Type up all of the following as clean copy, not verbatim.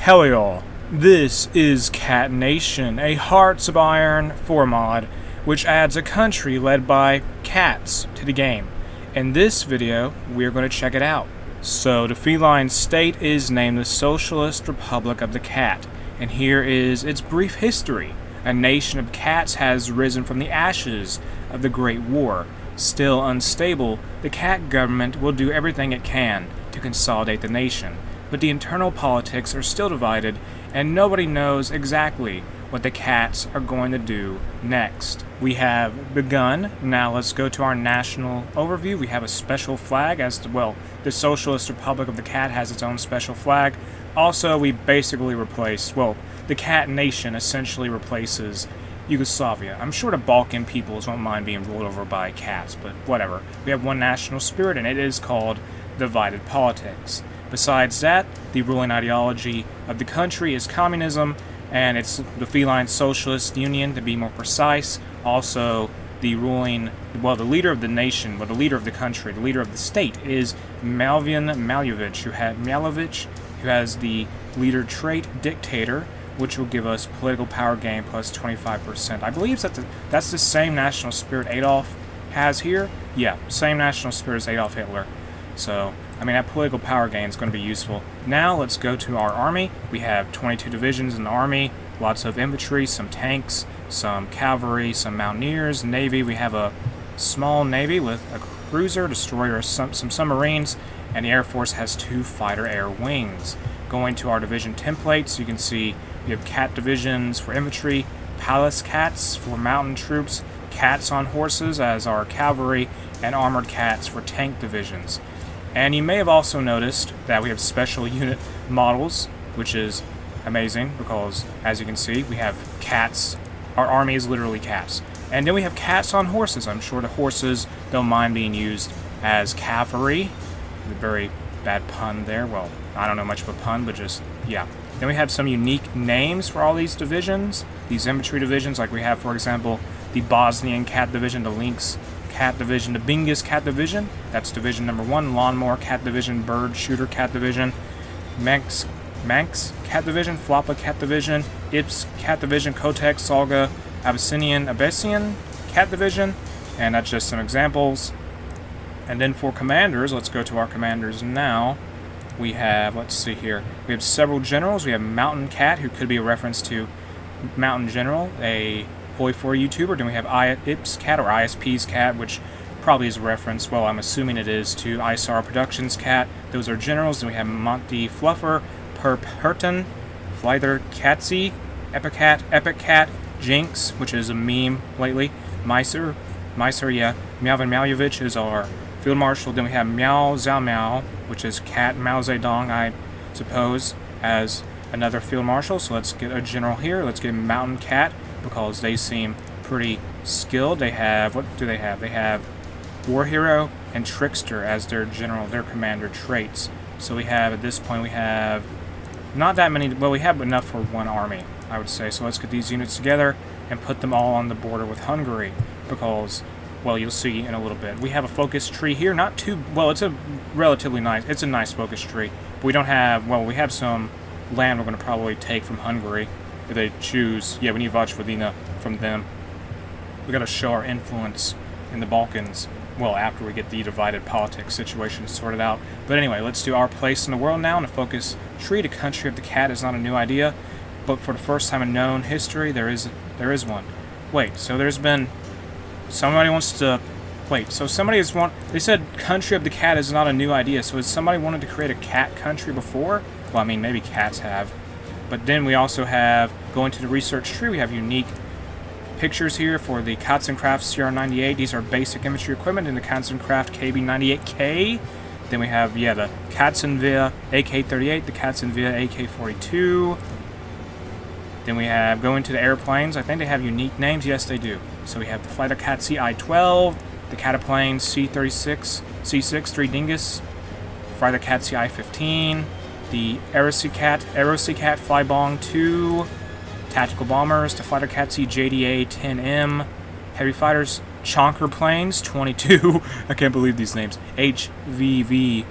Hello y'all, this is Cat Nation, a Hearts of Iron 4 mod, which adds a country led by cats to the game. In this video, we're going to check it out. So, the feline state is named the Socialist Republic of the Cat, and here is its brief history. A nation of cats has risen from the ashes of the Great War. Still unstable, the cat government will do everything it can to consolidate the nation. But the internal politics are still divided, and nobody knows exactly what the cats are going to do next. We have begun. Now let's go to our national overview. We have a special flag the Socialist Republic of the Cat has its own special flag. Also, we basically replaced, the Cat Nation essentially replaces Yugoslavia. I'm sure the Balkan peoples won't mind being ruled over by cats, but whatever. We have one national spirit, and it is called divided politics. Besides that, the ruling ideology of the country is communism, and it's the Feline Socialist Union, to be more precise. Also, the leader of the nation, the leader of the country, the leader of the state is Malvin Malevich, who has the leader trait Dictator, which will give us political power gain plus 25%. I believe that's the same national spirit Adolf has here. Yeah, same national spirit as Adolf Hitler. So, that political power gain is going to be useful. Now, let's go to our army. We have 22 divisions in the army, lots of infantry, some tanks, some cavalry, some mountaineers, navy. We have a small navy with a cruiser, destroyer, some submarines, and the Air Force has 2 fighter air wings. Going to our division templates, you can see we have cat divisions for infantry, palace cats for mountain troops, cats on horses as our cavalry, and armored cats for tank divisions. And you may have also noticed that we have special unit models, which is amazing because, as you can see, we have cats. Our army is literally cats. And then we have cats on horses. I'm sure the horses don't mind being used as cavalry. A very bad pun there. Well, I don't know much of a pun, but just, yeah. Then we have some unique names for all these divisions, these infantry divisions, like we have, for example, the Bosnian Cat Division, the Lynx Cat Division, the Bingus Cat Division, that's Division number 1, Lawnmower Cat Division, Bird Shooter Cat Division, Manx Cat Division, Floppa Cat Division, Ips Cat Division, Kotek, Salga, Abyssinian Cat Division, and that's just some examples. And then for commanders, let's go to our commanders now. We have, let's see here, we have several generals. We have Mountain Cat, who could be a reference to Mountain General, a Hoi 4 YouTuber. Then we have Ips Cat, or ISP's Cat, which probably is a reference, I'm assuming it is, to ISAR Productions Cat. Those are generals. Then we have Monty Fluffer, Perp Hurton, Flyther Catsy, Epic Cat, Jinx, which is a meme lately, Meiser, yeah, Malvin Malevich is our Field Marshal. Then we have Miao Zhao Miao, which is Cat Mao Zedong, I suppose, as another Field Marshal. So let's get a general here. Let's get Mountain Cat, because they seem pretty skilled. They have, what do they have? They have War Hero and Trickster as their commander traits. So we have, at this point, we have not that many, we have enough for one army, I would say. So let's get these units together and put them all on the border with Hungary, because, you'll see in a little bit. We have a focus tree here, not too, it's a relatively nice, it's a nice focus tree. But we don't have, we have some land we're going to probably take from Hungary if they choose. Yeah, we need Vojvodina from them. We got to show our influence in the Balkans, after we get the divided politics situation sorted out. But anyway, let's do our place in the world now. And the focus tree, the country of the cat, is not a new idea, but for the first time in known history, there is one. So there's been, somebody wants to, they said country of the cat is not a new idea, so has somebody wanted to create a cat country before? Maybe cats have. But then we also have, going to the research tree, we have unique pictures here for the Katzenkraft CR98. These are basic infantry equipment in the Katzenkraft KB98K. Then we have, the Katzenwehr AK-38, the Katzenwehr AK-42. Then we have, going to the airplanes, I think they have unique names. Yes, they do. So we have the Fighter Cat CI-12, the Cataplane C-6 3 Dingus, Fighter Cat CI-15, the Aerocy-Cat Flybong 2, Tactical Bombers, the Fighter Cat JDA-10M, Heavy Fighters, Chonker Planes 22, I can't believe these names, HVYF,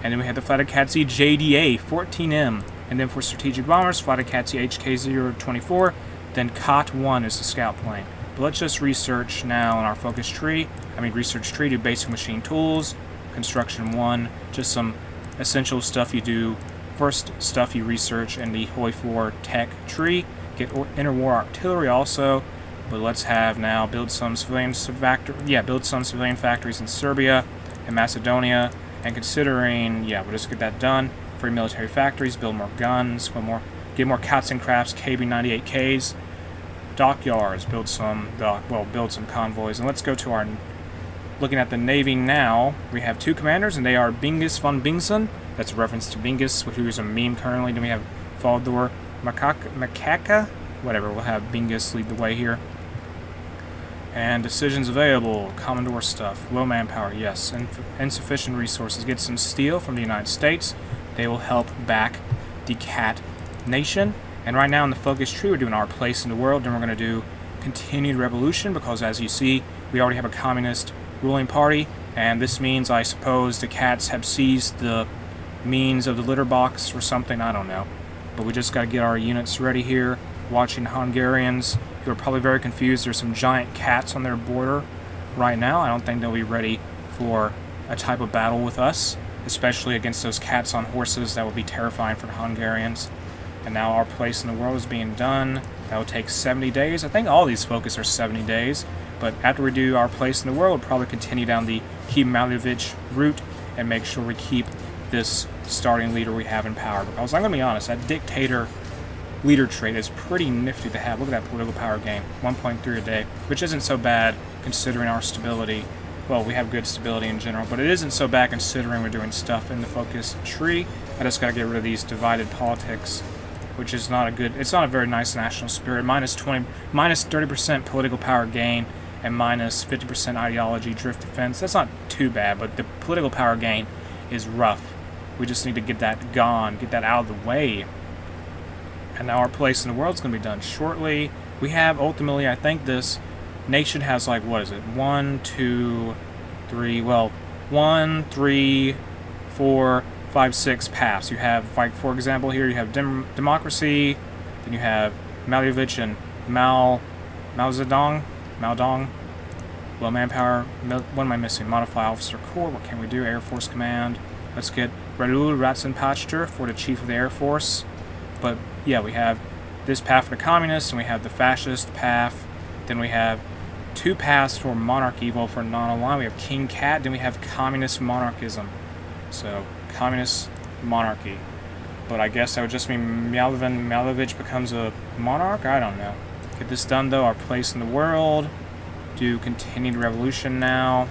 And then we have the Flatacatsi JDA 14M. And then for strategic bombers, Flatacatsi HK024. Then COT-1 is the scout plane. But let's just research now in our focus tree. Research tree, do basic machine tools, construction 1, just some essential stuff you do. First stuff you research in the Hoi 4 tech tree. Get interwar artillery also. But let's have now build some civilian factories in Serbia and Macedonia. And considering, we'll just get that done. Free military factories, build more guns, get more Cats and Crafts KB98Ks. Dockyards, build some convoys. And let's go to our, looking at the Navy now. We have 2 commanders, and they are Bingus von Bingson. That's a reference to Bingus, who is a meme currently. Then we have Faldor Macaca. Whatever, we'll have Bingus lead the way here. And decisions available, Commodore stuff, low manpower, yes, insufficient resources. Get some steel from the United States. They will help back the Cat Nation. And right now in the focus tree, we're doing our place in the world. Then we're going to do continued revolution because, as you see, we already have a communist ruling party. And this means, I suppose, the Cats have seized the means of the litter box or something. I don't know. But we just got to get our units ready here. Watching Hungarians, who are probably very confused. There's some giant cats on their border right now. I don't think they'll be ready for a type of battle with us, especially against those cats on horses. That would be terrifying for the Hungarians. And now our place in the world is being done. That will take 70 days. I think all these focus are 70 days. But after we do our place in the world, we'll probably continue down the Keep Malevich route and make sure we keep this starting leader we have in power. Because I'm going to be honest, that dictator leader trait is pretty nifty to have. Look at that political power gain, 1.3 a day, which isn't so bad considering our stability. Well, we have good stability in general, but it isn't so bad considering we're doing stuff in the focus tree. I just got to get rid of these divided politics, which is not a good, it's not a very nice national spirit. Minus 30% political power gain and minus 50% ideology drift defense. That's not too bad, but the political power gain is rough. We just need to get that gone, get that out of the way. And now our place in the world is going to be done shortly. We have, ultimately, I think this nation has, like, what is it? 1, 2, 3, 1, 3, 4, 5, 6 paths. You have, like, for example, here you have democracy, then you have Malevich and Mao Zedong, low manpower. What am I missing? Modify officer corps. What can we do? Air Force Command. Let's get Raoul Ratzenpachter for the chief of the Air Force. But yeah, we have this path for the communists, and we have the fascist path. Then we have 2 paths for monarchy, well, for non-aligned. We have King Cat, then we have communist monarchism. So, communist monarchy. But I guess that would just mean Malevich becomes a monarch? I don't know. Get this done, though. Our place in the world. Do continued revolution now.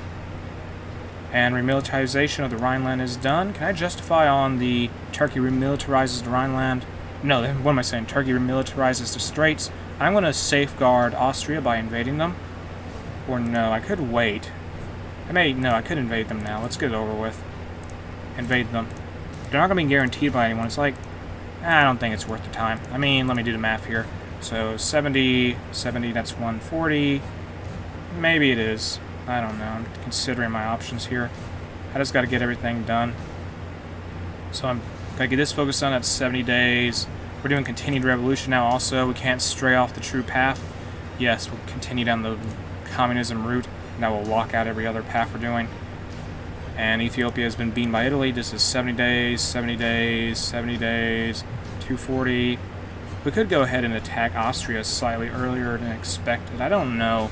And remilitarization of the Rhineland is done. Can I justify on the Turkey remilitarizes the Rhineland? No, what am I saying? Turkey remilitarizes the Straits. I'm going to safeguard Austria by invading them. Or no, I could wait. No, I could invade them now. Let's get it over with. Invade them. They're not going to be guaranteed by anyone. It's like, I don't think it's worth the time. Let me do the math here. So 70, that's 140. Maybe it is. I don't know. I'm considering my options here. I just got to get everything done. So I'm going to get this focused on. That's 70 days. We're doing continued revolution now also. We can't stray off the true path. Yes, we'll continue down the communism route. And that will lock out every other path we're doing. And Ethiopia has been beaten by Italy. This is 70 days, 70 days, 70 days, 240. We could go ahead and attack Austria slightly earlier than expected. I don't know.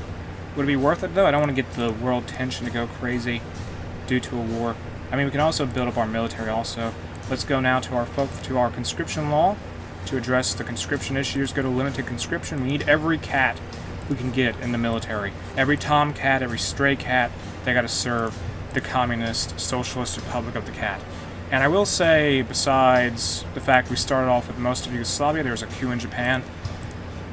Would it be worth it, though? I don't want to get the world tension to go crazy due to a war. I mean, we can also build up our military also. Let's go now to our conscription law. To address the conscription issues, go to limited conscription. We need every cat we can get in the military. Every tomcat, every stray cat, they got to serve the Communist Socialist Republic of the Cat. And I will say, besides the fact we started off with most of Yugoslavia, there was a coup in Japan.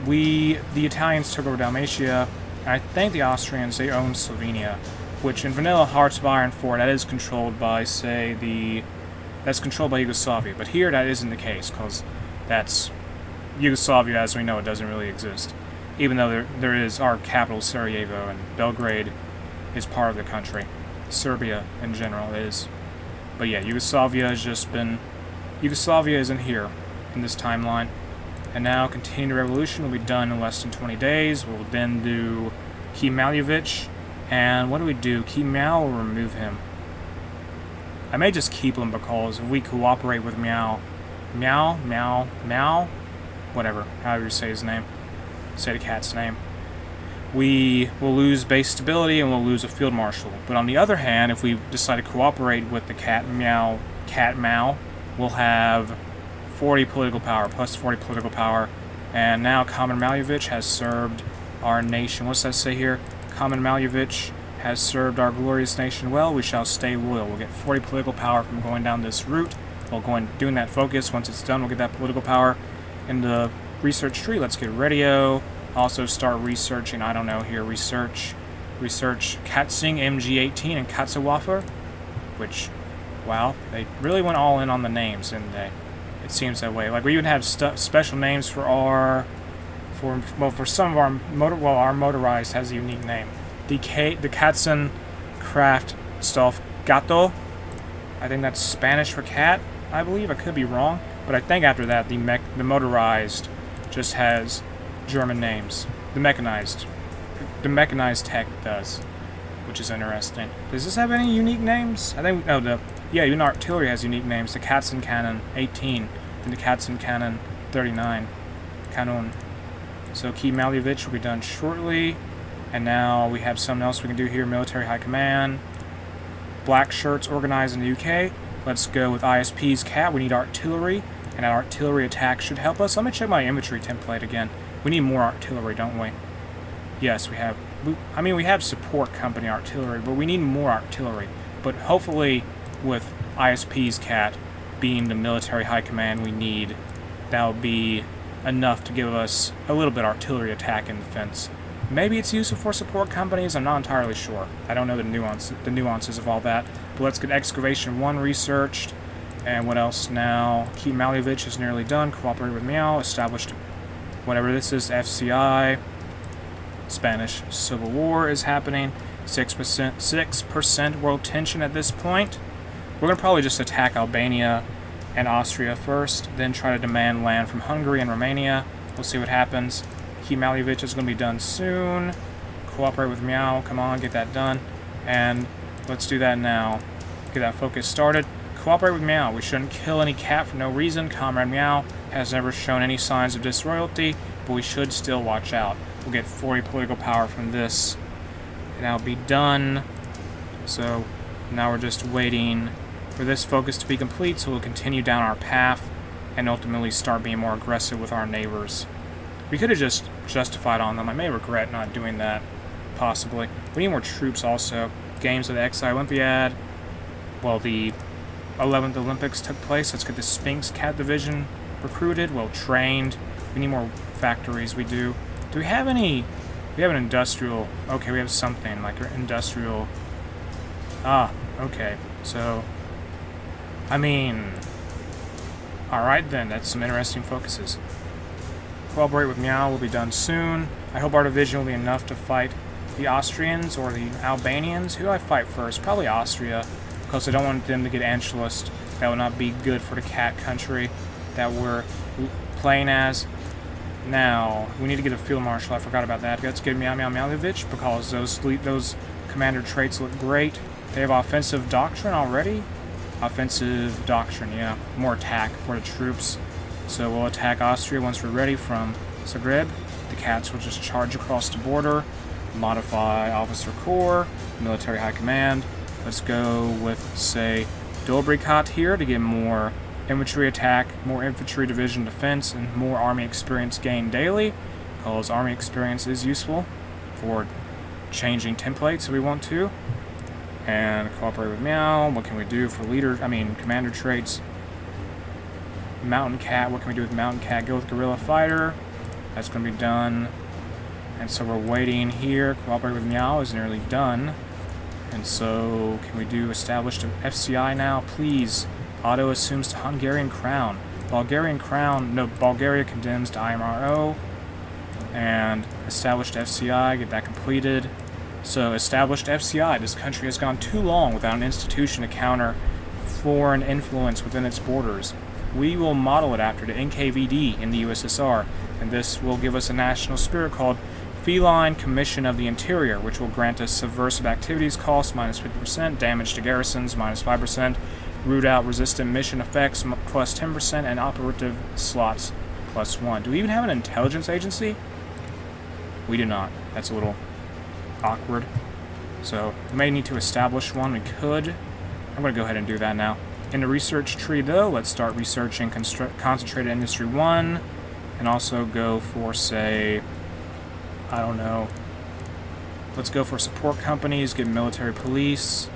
The Italians took over Dalmatia. I think the Austrians, they own Slovenia, which in vanilla Hearts of Iron 4, that is controlled by, that's controlled by Yugoslavia. But here, that isn't the case, because that's Yugoslavia as we know it doesn't really exist. Even though there is our capital, Sarajevo, and Belgrade is part of the country. Serbia, in general, is. But yeah, Yugoslavia isn't here in this timeline. And now continuing the revolution will be done in less than 20 days. We'll then do Kemalevich. And what do we do? Kemal will remove him. I may just keep him because if we cooperate with Meow, whatever, however you say his name, say the cat's name, we will lose base stability and we'll lose a field marshal. But on the other hand, if we decide to cooperate with the cat Mao, we'll have 40 political power, plus 40 political power. And now Kamen Malyevich has served our nation. What's that say here? Kamen Malyevich has served our glorious nation well. We shall stay loyal. We'll get 40 political power from going down this route. We'll go and doing that focus. Once it's done, we'll get that political power. In the research tree, let's get radio. Also start researching, I don't know here, research Katsing MG18 and Katsuwafer, which, wow, they really went all in on the names, didn't they? It seems that way. Like, we even have special names for for some of our motorized has a unique name. The Katzen Craft Stuff Gato. I think that's Spanish for cat, I believe. I could be wrong. But I think after that, the motorized just has German names. The mechanized tech does, which is interesting. Does this have any unique names? I think, no, even artillery has unique names. The Katzen Cannon 18, and the Katzen Cannon 39. Kanon. So Kemalevich will be done shortly. And now we have something else we can do here. Military High Command. Black shirts organized in the UK. Let's go with ISP's cat. We need artillery, and an artillery attack should help us. Let me check my infantry template again. We need more artillery, don't we? Yes, we have. We have support company artillery, but we need more artillery. But hopefully, with ISP's cat being the military high command we need, that'll be enough to give us a little bit of artillery attack and defense. Maybe it's useful for support companies. I'm not entirely sure. I don't know the nuances of all that. But let's get excavation 1 researched. And what else now? Kemalevich is nearly done. Cooperate with Meow. Established whatever this is. FCI. Spanish Civil War is happening. 6% world tension at this point. We're going to probably just attack Albania and Austria first, then try to demand land from Hungary and Romania. We'll see what happens. Kemalevich is going to be done soon. Cooperate with Meow. Come on, get that done. And let's do that now. Get that focus started. Cooperate with Meow. We shouldn't kill any cat for no reason. Comrade Meow has never shown any signs of disloyalty, but we should still watch out. We'll get 40 political power from this, and that'll be done. So now we're just waiting for this focus to be complete, so we'll continue down our path and ultimately start being more aggressive with our neighbors. We could have just justified on them. I may regret not doing that, possibly. We need more troops also. Games of the XI Olympiad. Well, the 11th Olympics took place. Let's get the Sphinx Cat Division recruited, well trained. We need more factories. We do. Do we have any? We have an industrial. Okay, we have something like an industrial. Ah, okay. So, I mean, alright then, that's some interesting focuses. Cooperate with Meow will be done soon. I hope our division will be enough to fight the Austrians or the Albanians. Who do I fight first? Probably Austria, because I don't want them to get Anschlussed. That would not be good for the cat country that we're playing as. Now, we need to get a field marshal. I forgot about that. Let's get Malyevich, because those commander traits look great. They have offensive doctrine already. Offensive doctrine, yeah. More attack for the troops. So we'll attack Austria once we're ready from Zagreb. The cats will just charge across the border. Modify officer corps, military high command. Let's go with, say, Dobrikat here to get more infantry attack, more infantry division defense, and more army experience gained daily, because army experience is useful for changing templates if we want to. And cooperate with Meow. What can we do for commander traits? Mountain Cat. What can we do with Mountain Cat? Go with Guerrilla Fighter. That's going to be done. And so we're waiting here. Cooperate with Meow is nearly done. And so, can we do established FCI now? Please. Auto assumes to Hungarian crown. Bulgarian crown. No, Bulgaria condemns to IMRO. And established FCI. Get that completed. So, established FCI. This country has gone too long without an institution to counter foreign influence within its borders. We will model it after the NKVD in the USSR, and this will give us a national spirit called Feline Commission of the Interior, which will grant us subversive activities cost minus 50%, damage to garrisons minus 5%, root out resistant mission effects plus 10%, and operative slots plus 1. Do we even have an intelligence agency? We do not. That's a little awkward. So we may need to establish one. We could. I'm going to go ahead and do that now. In the research tree, though, let's start researching Concentrated Industry 1, and also go for, say, I don't know, let's go for support companies, get military police.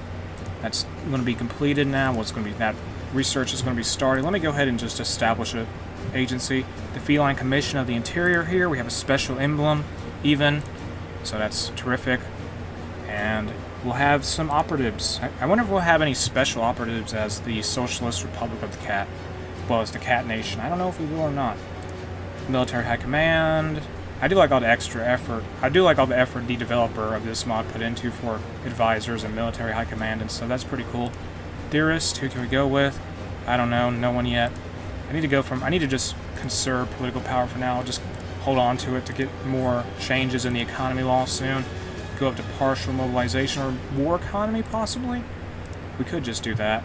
That's going to be completed now. What's going to be, that research is going to be started. Let me go ahead and just establish an agency. The Feline Commission of the Interior here. We have a special emblem, even, so that's terrific. And we'll have some operatives. I wonder if we'll have any special operatives as the Socialist Republic of the Cat. Well, as the Cat Nation. I don't know if we will or not. Military High Command. I do like all the extra effort. I do like all the effort the developer of this mod put into for advisors and military high command and stuff. That's pretty cool. Theorist, who can we go with? I don't know. No one yet. I need to just conserve political power for now. I'll just hold on to it to get more changes in the economy law soon. Go up to partial mobilization or war economy, possibly? We could just do that.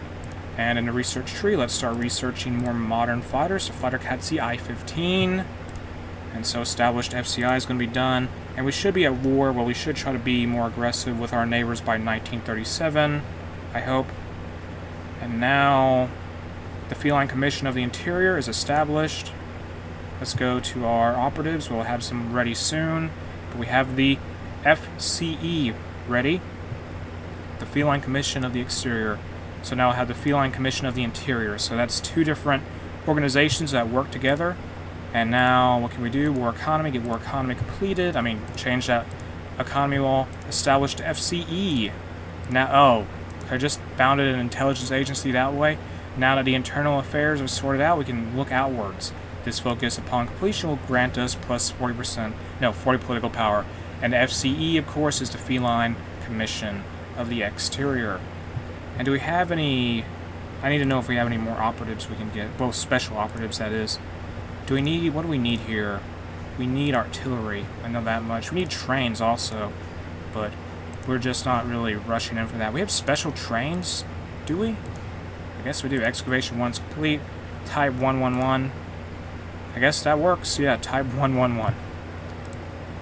And in the research tree, let's start researching more modern fighters. So Fighter Katsi I-15. And so established FCI is going to be done. And we should be at war. Well, we should try to be more aggressive with our neighbors by 1937, I hope. And now the Feline Commission of the Interior is established. Let's go to our operatives. We'll have some ready soon. But we have the FCE ready. The Feline Commission of the Exterior. So now I have the Feline Commission of the Interior. So that's two different organizations that work together. And now, what can we do? War economy, get war economy completed. I mean, change that economy law. Established FCE. Now, oh, I just founded an intelligence agency that way. Now that the internal affairs are sorted out, we can look outwards. This focus upon completion will grant us plus 40 political power. And the FCE, of course, is the Feline Commission of the Exterior. And do we have any... I need to know if we have any more operatives we can get. Both special operatives, that is. Do we need... What do we need here? We need artillery. I know that much. We need trains also. But we're just not really rushing in for that. We have special trains? Do we? I guess we do. Excavation 1's complete. Type 111. I guess that works. Yeah, Type 111.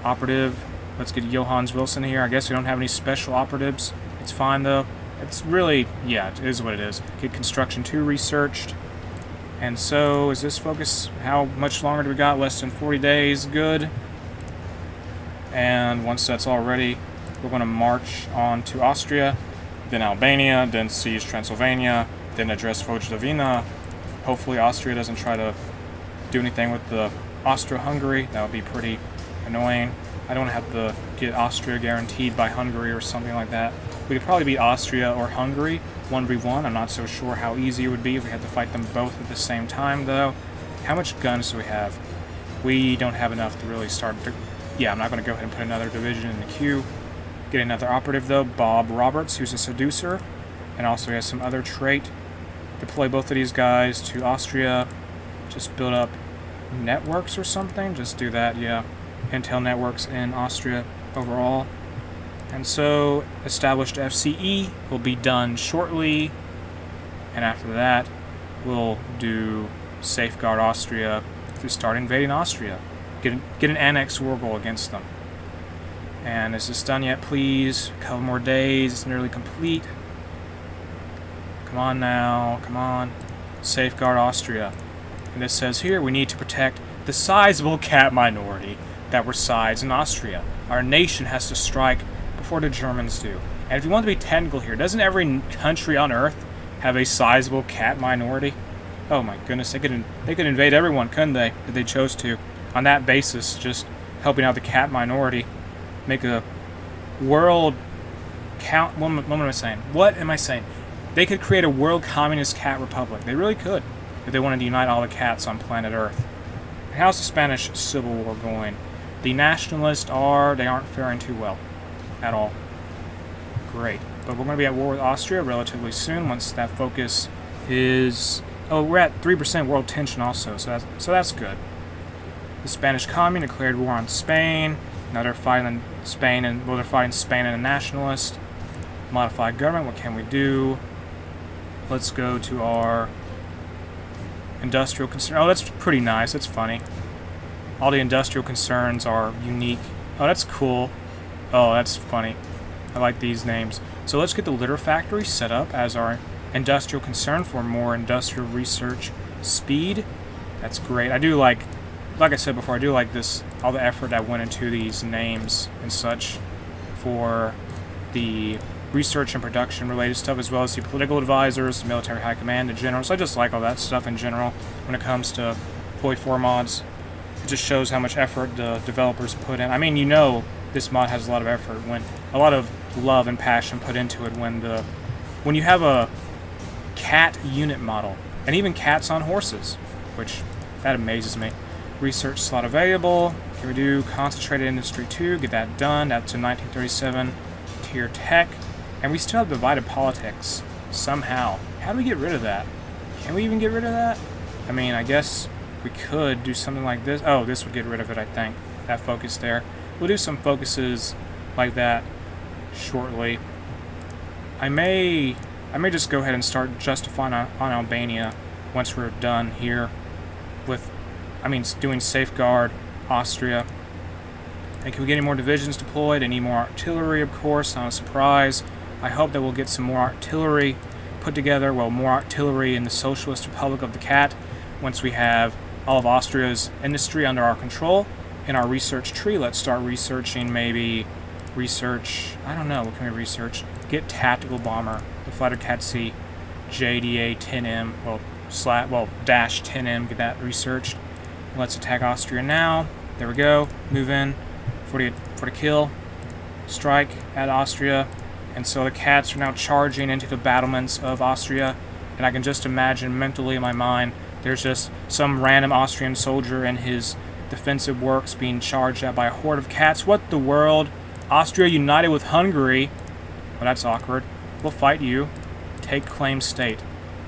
Operative. Let's get Johannes Wilson here. I guess we don't have any special operatives. It's fine, though. It's really... Yeah, it is what it is. Get Construction 2 researched. And so, is this focus... How much longer do we got? Less than 40 days. Good. And once that's all ready, we're going to march on to Austria, then Albania, then siege Transylvania, then address Vojvodina. Hopefully Austria doesn't try to do anything with the Austro-Hungary. That would be pretty annoying. I don't have to get Austria guaranteed by Hungary or something like that. We could probably beat Austria or Hungary 1v1. I'm not so sure how easy it would be if we had to fight them both at the same time, though. How much guns do we have? We don't have enough to really start... Yeah, I'm not going to go ahead and put another division in the queue. Get another operative, though, Bob Roberts, who's a seducer. And also he has some other trait. Deploy both of these guys to Austria. Just build up networks or something. Just do that, yeah. Intel networks in Austria overall. And so, established FCE will be done shortly. And after that, we'll do Safeguard Austria to start invading Austria. Get an annex war goal against them. And is this done yet, please? A couple more days. It's nearly complete. Come on now. Come on. Safeguard Austria. And it says here, we need to protect the sizable cat minority that resides in Austria. Our nation has to strike before the Germans do. And if you want to be technical here, doesn't every country on Earth have a sizable cat minority? Oh my goodness, they could invade everyone, couldn't they, if they chose to? On that basis, just helping out the cat minority. Make a world count... What am I saying? What am I saying? They could create a world communist cat republic. They really could, if they wanted to unite all the cats on planet Earth. And how's the Spanish Civil War going? The nationalists aren't faring too well. At all. Great. But we're going to be at war with Austria relatively soon, once that focus is... Oh, we're at 3% world tension also, so that's good. The Spanish Commune declared war on Spain. Now they're fighting Spain, and they're fighting Spain and a nationalist. Modified government, what can we do? Let's go to our industrial concern. Oh, that's pretty nice. That's funny. All the industrial concerns are unique. Oh, that's cool. Oh, that's funny. I like these names. So let's get the litter factory set up as our industrial concern for more industrial research speed. That's great. I do like I said before, I do like this, all the effort that went into these names and such for the research and production related stuff, as well as the political advisors, the military high command, the generals. I just like all that stuff in general when it comes to Ploy 4 mods. It just shows how much effort the developers put in. I mean, you know, this mod has a lot of effort, when a lot of love and passion put into it when you have a cat unit model, and even cats on horses, which that amazes me. Research slot available. Can we do concentrated industry 2? Get that done. That's to 1937 tier tech. And we still have divided politics somehow. How do we get rid of that? Can we even get rid of that? I mean, I guess we could do something like this. Oh, this would get rid of it, I think. That focus there. We'll do some focuses like that shortly. I may just go ahead and start justifying on Albania once we're done here with, doing safeguard Austria. And can we get any more divisions deployed? I need more artillery, of course, not a surprise. I hope that we'll get some more artillery put together, well, more artillery in the Socialist Republic of the Cat once we have all of Austria's industry under our control. In our research tree, let's start researching, maybe research, I don't know, what can we research? Get tactical bomber, the fighter Cat C, JDA 10M, dash 10M, get that researched. Let's attack Austria now. There we go. Move in for the kill. Strike at Austria. And so the cats are now charging into the battlements of Austria. And I can just imagine mentally in my mind, there's just some random Austrian soldier in his defensive works being charged at by a horde of cats. What the world? Austria united with Hungary. Well, that's awkward. We'll fight you. Take claim state.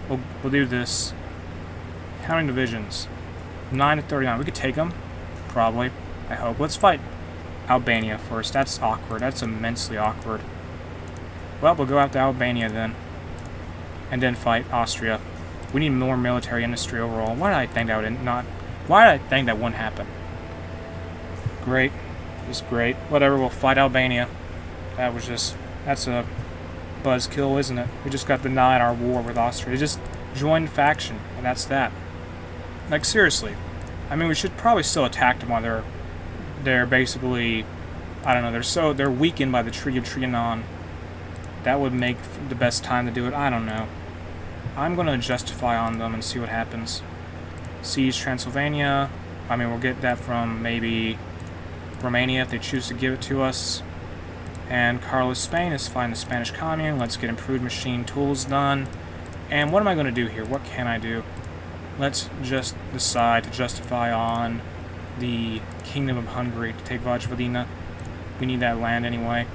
We'll do this. How many divisions? 9 to 39. We could take them. Probably. I hope. Let's fight Albania first. That's awkward. That's immensely awkward. Well, we'll go after Albania then. And then fight Austria. We need more military industry overall. Why did I think that wouldn't happen? Great. Just great. Whatever, we'll fight Albania. That's a buzzkill, isn't it? We just got denied our war with Austria. They just joined faction, and that's that. Like, seriously. We should probably still attack them while they're basically, I don't know, they're weakened by the Treaty of Trianon. That would make the best time to do it. I don't know. I'm going to justify on them and see what happens. Siege Transylvania. We'll get that from maybe Romania if they choose to give it to us. And Carlos Spain is fighting the Spanish Commune. Let's get improved machine tools done. And what am I going to do here? What can I do? Let's just decide to justify on the Kingdom of Hungary to take Vojvodina. We need that land anyway.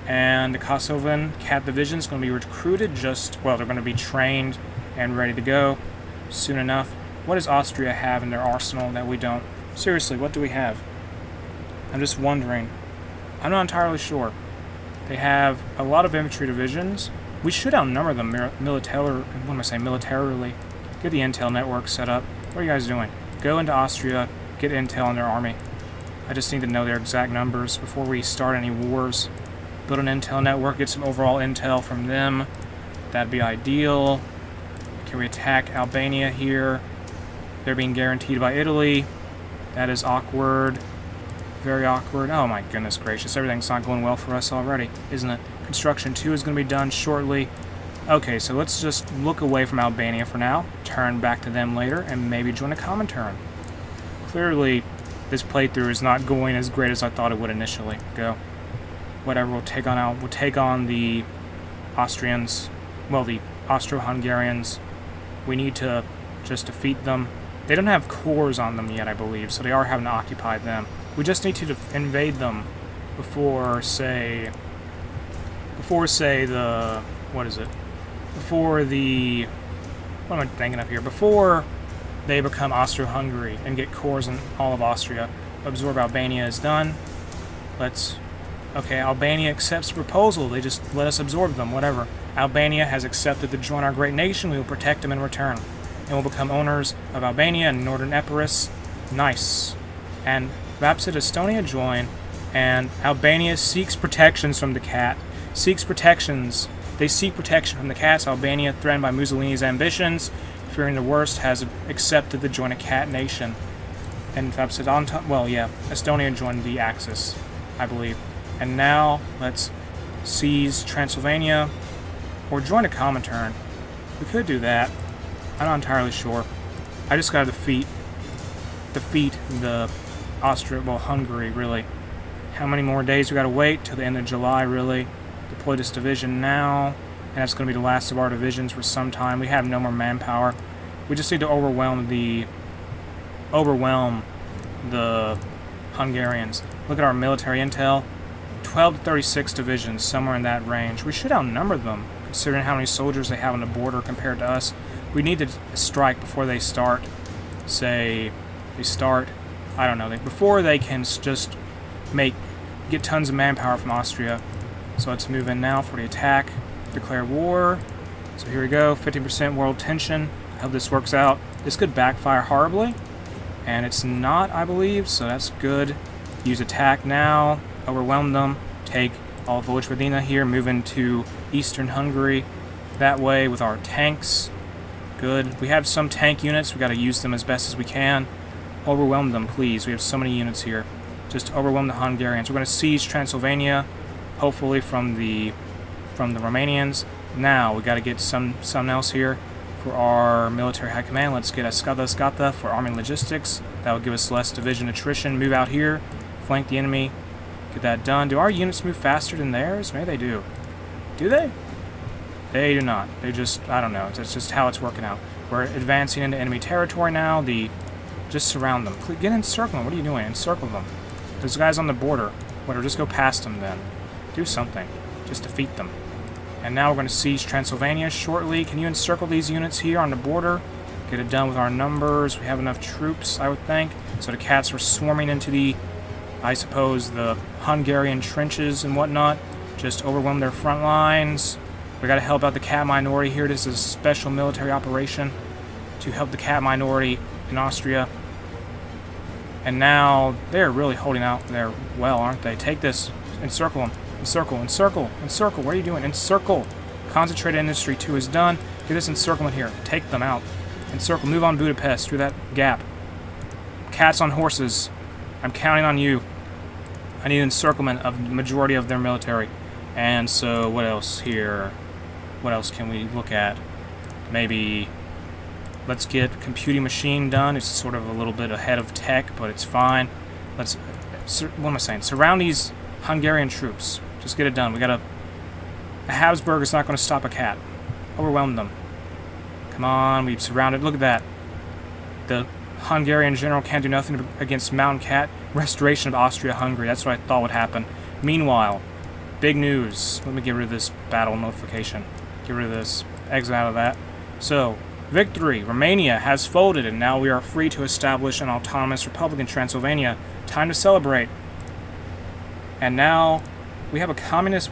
And the Kosovan Cat Division is going to be recruited they're going to be trained and ready to go soon enough. What does Austria have in their arsenal that we don't? Seriously, what do we have? I'm just wondering. I'm not entirely sure. They have a lot of infantry divisions. We should outnumber them militarily. Get the intel network set up. What are you guys doing? Go into Austria, get intel on their army. I just need to know their exact numbers before we start any wars. Build an intel network, get some overall intel from them. That'd be ideal. Can we attack Albania here? They're being guaranteed by Italy. That is awkward. Very awkward. Oh my goodness gracious. Everything's not going well for us already, isn't it? Construction 2 is going to be done shortly. Okay, so let's just look away from Albania for now, turn back to them later, and maybe join a Comintern. Clearly, this playthrough is not going as great as I thought it would initially go. Whatever, we'll take on the Austrians, the Austro-Hungarians. We need to just defeat them. They don't have cores on them yet, I believe, so they are having to occupy them. We just need to invade them before the what am I thinking of here? Before they become Austro-Hungary and get cores in all of Austria, absorb Albania is done. Okay, Albania accepts the proposal. They just let us absorb them, whatever. Albania has accepted to join our great nation. We will protect them in return. And we'll become owners of Albania and Northern Epirus. Nice. And Rapsid Estonia join, and Albania seeks protections from the cat. They seek protection from the cats. Albania, threatened by Mussolini's ambitions, fearing the worst, has accepted to join a cat nation. And Estonia joined the Axis, I believe. And now, let's seize Transylvania, or join a Comintern. We could do that. I'm not entirely sure. I just gotta defeat the Hungary, really. How many more days we gotta wait till the end of July, really? Deploy this division now, and that's gonna be the last of our divisions for some time. We have no more manpower. We just need to overwhelm the Hungarians. Look at our military intel. 12 to 36 divisions, somewhere in that range. We should outnumber them, considering how many soldiers they have on the border compared to us. We need to strike before they start, I don't know, before they can just get tons of manpower from Austria. So let's move in now for the attack, declare war. So here we go, 50% world tension. I hope this works out. This could backfire horribly, and it's not, I believe, so that's good. Use attack now, overwhelm them, take all of Vojvodina here, move into eastern Hungary that way with our tanks. Good. We have some tank units, we gotta use them as best as we can. Overwhelm them, please. We have so many units here. Just overwhelm the Hungarians. We're gonna siege Transylvania, hopefully from the Romanians. Now we gotta get something else here for our military high command. Let's get a Skata for army logistics. That will give us less division attrition. Move out here, flank the enemy, get that done. Do our units move faster than theirs? Maybe they do. Do they? They do not. They just, I don't know. That's just how it's working out. We're advancing into enemy territory now. Just surround them. Get encircle them. What are you doing? Encircle them. Those guys on the border. Whatever, just go past them then. Do something. Just defeat them. And now we're going to siege Transylvania shortly. Can you encircle these units here on the border? Get it done with our numbers. We have enough troops, I would think. So the cats are swarming into the Hungarian trenches and whatnot. Just overwhelm their front lines. We got to help out the cat minority here. This is a special military operation to help the cat minority in Austria. And now they're really holding out there well, aren't they? Take this. Encircle them. Encircle. Encircle. Encircle. What are you doing? Encircle. Concentrated industry 2 is done. Get this encirclement here. Take them out. Encircle. Move on Budapest through that gap. Cats on horses. I'm counting on you. I need encirclement of the majority of their military. And so, what else here? What else can we look at? Maybe let's get computing machine done. It's sort of a little bit ahead of tech, but it's fine. What am I saying? Surround these Hungarian troops. Just get it done. A Habsburg is not going to stop a cat. Overwhelm them. Come on, we've surrounded. Look at that. The Hungarian general can't do nothing against Mountain Cat. Restoration of Austria-Hungary. That's what I thought would happen. Meanwhile, big news. Let me get rid of this battle notification. Get rid of this. Exit out of that. So, victory. Romania has folded, and now we are free to establish an autonomous republic in Transylvania. Time to celebrate. And now we have a communist,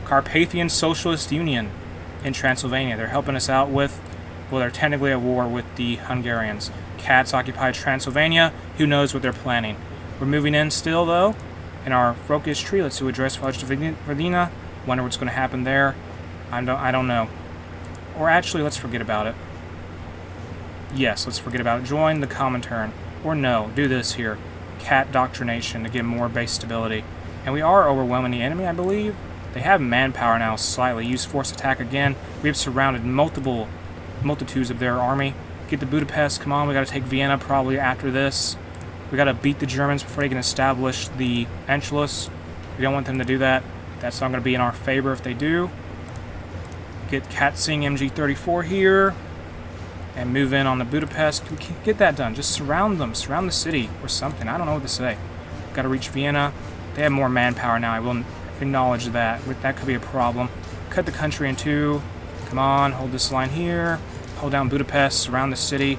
Carpathian Socialist Union in Transylvania. They're helping us out with, they're technically at war with the Hungarians. Cats occupy Transylvania. Who knows what they're planning? We're moving in still, though, in our focus tree. Let's do address Vojvodina. Wonder what's going to happen there. I don't know. Or actually, let's forget about it. Yes, let's forget about it. Join the Comintern. Or no, do this here. Cat doctrination to get more base stability. And we are overwhelming the enemy, I believe. They have manpower now slightly. Use force attack again. We have surrounded multitudes of their army. Get to Budapest. Come on, we got to take Vienna probably after this. We got to beat the Germans before they can establish the Anschluss. We don't want them to do that. That's not going to be in our favor if they do. Get Katzing MG34 here. And move in on the Budapest. We can get that done. Just surround them. Surround the city or something. I don't know what to say. Got to reach Vienna. They have more manpower now. I will acknowledge that. That could be a problem. Cut the country in two. Come on. Hold this line here. hold down Budapest, surround the city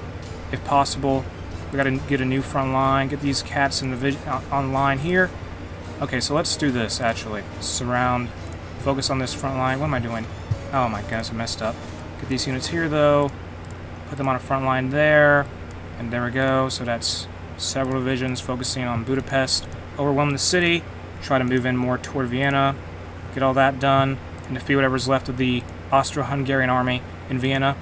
if possible. We gotta get a new front line, get these cats in the online here. Okay, so let's do this, actually. Surround, focus on this front line. What am I doing? Oh my goodness, I messed up. Get these units here, though. Put them on a front line there. And there we go. So that's several divisions focusing on Budapest. Overwhelm the city. Try to move in more toward Vienna. Get all that done. And defeat whatever's left of the Austro-Hungarian army in Vienna.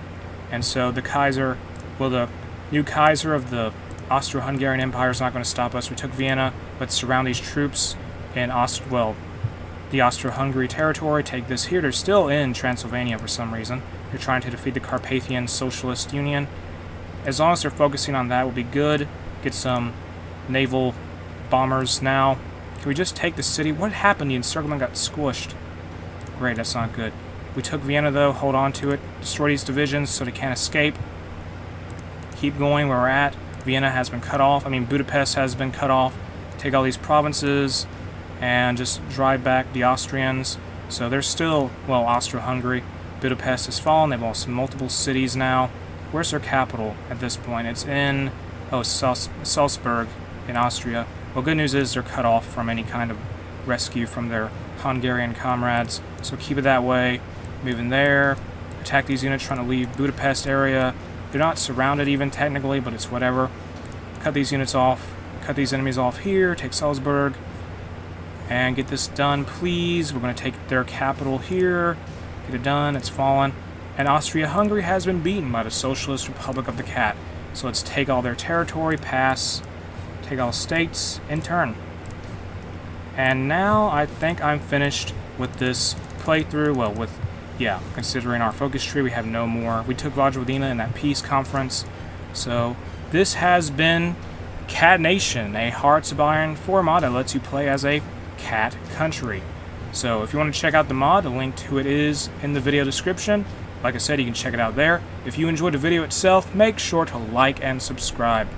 And so the Kaiser, well, the new Kaiser of the Austro-Hungarian Empire is not going to stop us. We took Vienna. Let's surround these troops in the Austro-Hungary territory. Take this here. They're still in Transylvania for some reason. They're trying to defeat the Carpathian Socialist Union. As long as they're focusing on that, will be good. Get some naval bombers now. Can we just take the city? What happened? The encirclement got squished. Great, that's not good. We took Vienna, though. Hold on to it. Destroy these divisions so they can't escape. Keep going where we're at. Vienna has been cut off. I mean, Budapest has been cut off. Take all these provinces and just drive back the Austrians. So they're still, well, Austro-Hungary. Budapest has fallen. They've lost multiple cities now. Where's their capital at this point? It's in, Salzburg in Austria. Well, good news is they're cut off from any kind of rescue from their Hungarian comrades. So keep it that way. Move in there. Attack these units trying to leave Budapest area. They're not surrounded even technically, but it's whatever. Cut these units off. Cut these enemies off here. Take Salzburg. And get this done, please. We're going to take their capital here. Get it done. It's fallen. And Austria-Hungary has been beaten by the Socialist Republic of the Cat. So let's take all their territory, pass, take all states, in turn. And now I think I'm finished with this playthrough. Well, considering our focus tree, we have no more. We took Vojvodina in that peace conference. So this has been Cat Nation, a Hearts of Iron 4 mod that lets you play as a cat country. So if you want to check out the mod, the link to it is in the video description. Like I said, you can check it out there. If you enjoyed the video itself, make sure to like and subscribe.